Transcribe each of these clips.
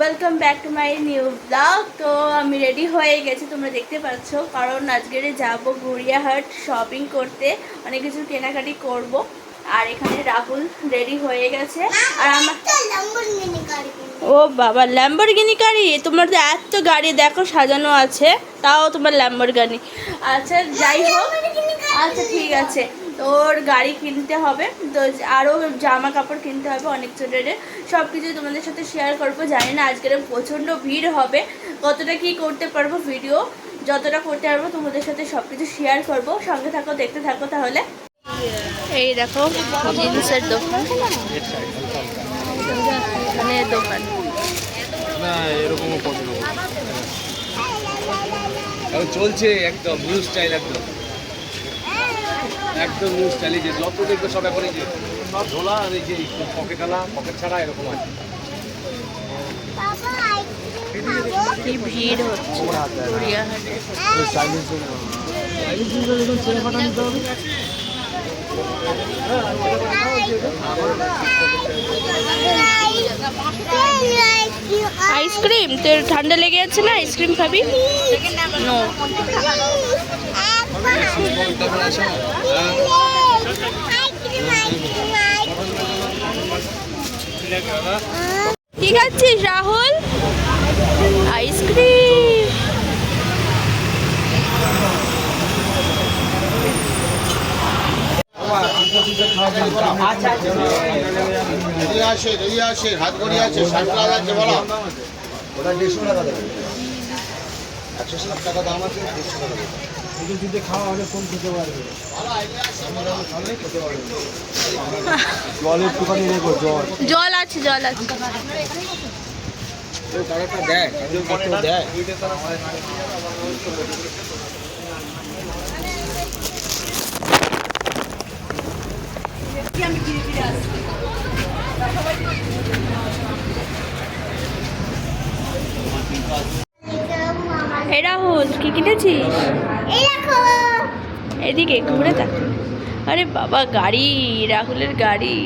Welcome back to my new blog. তো আমি ready হয়ে গেছি, তোমরা দেখতে পাচ্ছ, কারণ আজকে যাব গড়িয়াহাট শপিং করতে, অনেক কিছু কেনাকাটি করব। আর এখানে রাহুল রেডি হয়ে গেছে। আর আমার ও বাবা, ল্যাম্বরগিনি গাড়ি! তোমার তো এত গাড়ি দেখো সাজানো আছে, তাও তোমার ল্যাম্বরগিনি। আচ্ছা যাই হোক, আচ্ছা ঠিক আছে। তোর গাড়ি কিনতে হবে, তো আরও জামা কাপড় কিনতে হবে অনেক ছোটের, সব কিছু তোমাদের সাথে শেয়ার করবো। জানি না আজকের প্রচণ্ড ভিড় হবে, কতটা কি করতে পারবো, ভিডিও যতটা করতে পারবো তোমাদের সাথে সব কিছু শেয়ার করবো। সঙ্গে থাকো, দেখতে থাকো তাহলে। এই দেখো জিন্সের দোকান, এখানে দোকান না এরকম চলছে, একদম নিউ স্টাইল, একদম একদম নিউ স্টাইল। এই যে যত দেখবে সব এখন এই যে সব ঝোলা, আর এই যে পকেট আলা, পকেট ছাড়া এরকম আছে। কি ভিড় হচ্ছে গড়িয়াহাটে। আইসক্রিম, তোর ঠান্ডা লেগে যাচ্ছে না? আইসক্রিম খাবি? নো। কি খাচ্ছিস রাহুল? আইসক্রিম। হাত গড়ি আছে, 60 আছে, বলো ওটা 150 টাকা দেবে, 160 টাকা দাম আছে, 150 টাকা দেবে। যদি খাওয়া হলে ফোন খেতে পারবে, জল একটুখানি রেখো, জল আছে, জল আছে। দেয় দেয়। এই রাহুল, কি কিনেছিস? এদিকে ঘুরে দেখ। আরে বাবা, গাড়ি, রাহুলের গাড়ি।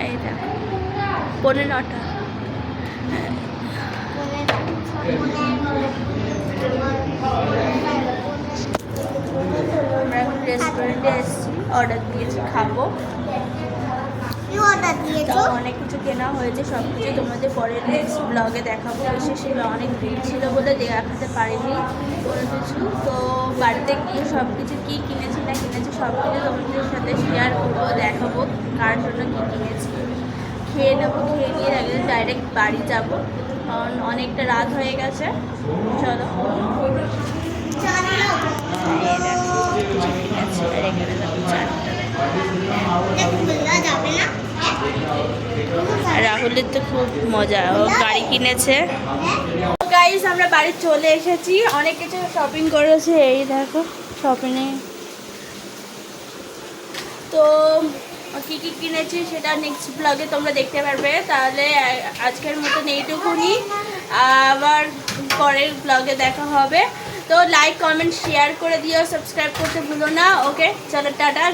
এই দেখ, 15টা। আমরা এখন রেস্টুরেন্টে এসেছি, অর্ডার দিয়েছি, খাবো। তো অনেক কিছু কেনা হয়েছে, সব কিছু তোমাদের পরের নেক্সট ব্লগে দেখাবো। বেশি ছিল, অনেক ভিড় ছিল বলে দেখাতে পারিনি কোনো কিছু। তো বাড়িতে গিয়ে সব কিছু কী কিনেছি না কিনেছি সব কিছু তোমাদের সাথে শেয়ার করবো, দেখাবো কার জন্য কী কিনেছি। খেয়ে নেবো, খেয়ে নিয়ে ডাইরেক্ট বাড়ি যাবো, কারণ অনেকটা রাত হয়ে গেছে। চলো। রাহুলের তো খুব মজা, ও গাড়ি কিনেছে। গাইস, আমরা বাড়ি চলে এসেছি, অনেক কিছু শপিং করেছে। এই দেখো শপিংয়ে তো কী কী কিনেছি সেটা নেক্সট ব্লগে তোমরা দেখতে পারবে। তাহলে আজকের মতন এইটুকুনি, আবার পরের ব্লগে দেখা হবে। তো লাইক, কমেন্ট, শেয়ার করে দিও, সাবস্ক্রাইব করতে ভুলো না। ওকে, চলো টাটা।